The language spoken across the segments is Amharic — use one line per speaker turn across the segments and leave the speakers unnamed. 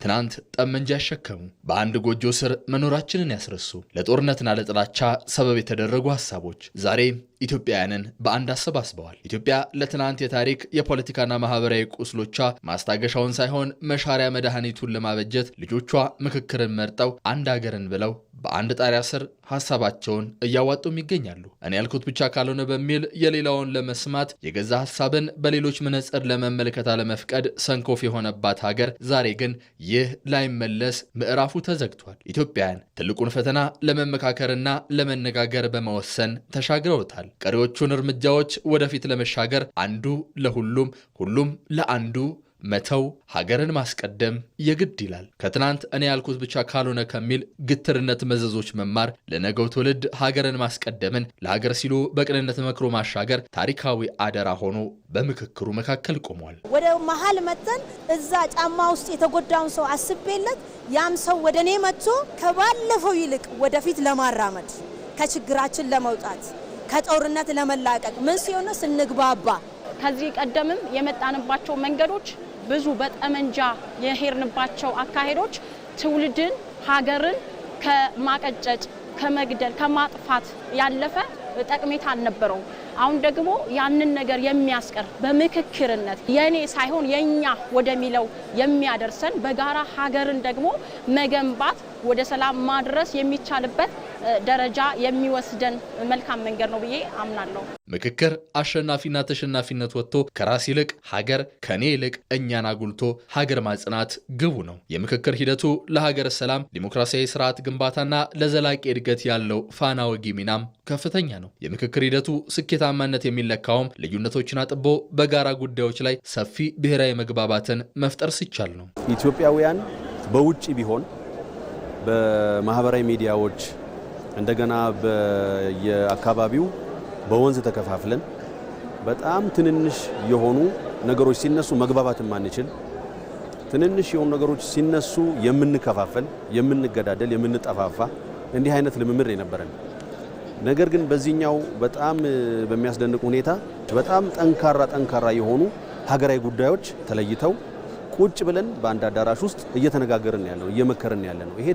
ትናንት ጠመንጃ ያሸከሙ በአንድ ጎጆ ስር መኖራችንን ያስረሱ ለጦርነትና ለጥላቻ ሰበብ የተደረጉ ሐሳቦች ዛሬ ኢትዮጵያውያንን በአንድ አሰባስበዋል። ኢትዮጵያ ለትናንት የታሪክ የፖለቲካና ማህበራዊ ቁስሎቿ ማስታገሻውን ሳይሆን መሻሪያ መድኃኒቱን ለማበጀት ልጆቿ ምክክርን መርጠው አንድ ሀገርን ብለው በአንድ ጣሪያ ስር ሐሳባቸውን እያዋጡም ይገኛሉ። እኔ ያልኩት ብቻ ካልሆነ በሚል የሌላውን ለመስማት የገዛ ሐሳብን በሌሎች መነጽር ለመመልከት አለመፍቀድ ሰንኮፍ የሆነባት ሀገር ዛሬ ግን ይህ ላይመለስ ምዕራፉ ተዘግቷል። ኢትዮጵያውያን ትልቁን ፈተና ለመመካከርና ለመነጋገር በመወሰን ተሻግረውታል። ቀሪዎቹን እርምጃዎች ወደፊት ለመሻገር አንዱ ለሁሉም ሁሉም ለአንዱ መተው ሀገርን ማስቀደም የግድ ይላል። ከትናንት እኔ ያልኩት ብቻ ካልሆነ ከሚል ግትርነት መዘዞች መማር ለነገው ትውልድ ሀገርን ማስቀደምን ለሀገር ሲሉ በቅንነት መክሮ ማሻገር ታሪካዊ አደራ ሆኖ በምክክሩ መካከል ቆሟል።
ወደ መሃል መተን እዛ ጫማ ውስጥ የተጎዳውን ሰው አስቤለት ያም ሰው ወደኔ መጥቶ ከባለፈው ይልቅ ወደፊት ለማራመድ ከችግራችን ለመውጣት ከጦርነት ለመላቀቅ ምን ሲሆነ ስንግባባ
ከዚህ ቀደምም የመጣንባቸው መንገዶች ብዙ በጠመንጃ የሄርንባቸው አካሄዶች ትውልድን ሀገርን ከማቀጨጭ ከመግደል ከማጥፋት ያለፈ ጠቅሜታ አልነበረው። አሁን ደግሞ ያንን ነገር የሚያስቀር በምክክርነት የኔ ሳይሆን የኛ ወደሚለው የሚያደርሰን በጋራ ሀገርን ደግሞ መገንባት ወደ ሰላም ማድረስ የሚቻልበት ደረጃ የሚወስደን መልካም መንገድ ነው ብዬ አምናለሁ።
ምክክር አሸናፊና ተሸናፊነት ወጥቶ ከራስ ይልቅ ሀገር ከኔ ይልቅ እኛን አጉልቶ ሀገር ማጽናት ግቡ ነው። የምክክር ሂደቱ ለሀገር ሰላም፣ ዲሞክራሲያዊ ስርዓት ግንባታና ለዘላቂ እድገት ያለው ፋና ወጊ ሚናም ከፍተኛ ነው። የምክክር ሂደቱ ስኬታማነት የሚለካውም ልዩነቶችን አጥቦ በጋራ ጉዳዮች ላይ ሰፊ ብሔራዊ መግባባትን መፍጠር ሲቻል ነው።
ኢትዮጵያውያን በውጪ ቢሆን በማህበራዊ ሚዲያዎች እንደገና በየአካባቢው በወንዝ ተከፋፍለን በጣም ትንንሽ የሆኑ ነገሮች ሲነሱ መግባባት ማንችል ትንንሽ የሆኑ ነገሮች ሲነሱ የምንከፋፈል፣ የምንገዳደል፣ የምንጠፋፋ እንዲህ አይነት ልምምድ የነበረን ነገር ግን በዚህኛው በጣም በሚያስደንቅ ሁኔታ በጣም ጠንካራ የሆኑ ሀገራዊ ጉዳዮች ተለይተው ቁጭ ብለን በአንድ አዳራሽ ውስጥ እየተነጋገርን ያለው እየመከርን ያለነው ይሄ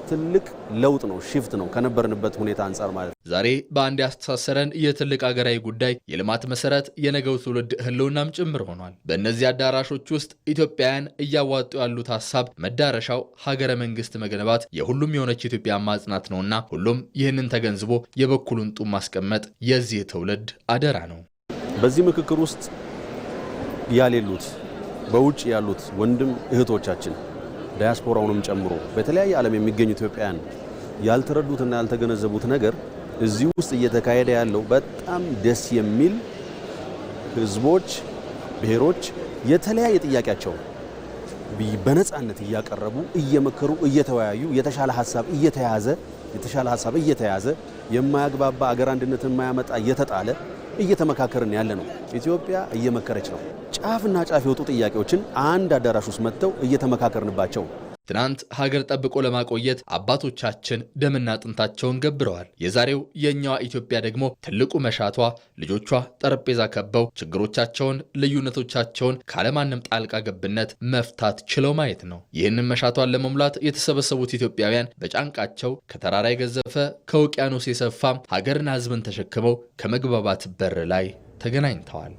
ትልቅ ለውጥ ነው፣ ሽፍት ነው ከነበርንበት ሁኔታ አንፃር ማለት ነው።
ዛሬ በአንድ ያስተሳሰረን የትልቅ ሀገራዊ ጉዳይ የልማት መሰረት የነገው ትውልድ ህልውናም ጭምር ሆኗል። በእነዚህ አዳራሾች ውስጥ ኢትዮጵያውያን እያዋጡ ያሉት ሐሳብ መዳረሻው ሀገረ መንግስት መገንባት የሁሉም የሆነች ኢትዮጵያ ማጽናት ነውና ሁሉም ይህንን ተገንዝቦ የበኩሉን ጡብ ማስቀመጥ የዚህ ትውልድ አደራ ነው።
በዚህ ምክክር ውስጥ ያሌሉት በውጭ ያሉት ወንድም እህቶቻችን ዳያስፖራውንም ጨምሮ በተለያየ ዓለም የሚገኙ ኢትዮጵያውያን ያልተረዱትና ያልተገነዘቡት ነገር እዚህ ውስጥ እየተካሄደ ያለው በጣም ደስ የሚል ህዝቦች፣ ብሔሮች የተለያየ ጥያቄያቸው በነጻነት እያቀረቡ እየመከሩ እየተወያዩ የተሻለ ሐሳብ እየተያዘ የማያግባባ አገር አንድነትን የማያመጣ እየተጣለ እየተመካከርን ያለ ነው። ኢትዮጵያ እየመከረች ነው። ጫፍና ጫፍ የወጡ ጥያቄዎችን አንድ አዳራሽ ውስጥ መጥተው እየተመካከርንባቸው
ትናንት ሀገር ጠብቆ ለማቆየት አባቶቻችን ደምና አጥንታቸውን ገብረዋል። የዛሬው የኛዋ ኢትዮጵያ ደግሞ ትልቁ መሻቷ ልጆቿ ጠረጴዛ ከበው ችግሮቻቸውን፣ ልዩነቶቻቸውን ካለማንም ጣልቃ ገብነት መፍታት ችለው ማየት ነው። ይህንን መሻቷን ለመሙላት የተሰበሰቡት ኢትዮጵያውያን በጫንቃቸው ከተራራ የገዘፈ ከውቅያኖስ የሰፋ ሀገርና ሕዝብን ተሸክመው ከመግባባት በር ላይ ተገናኝተዋል።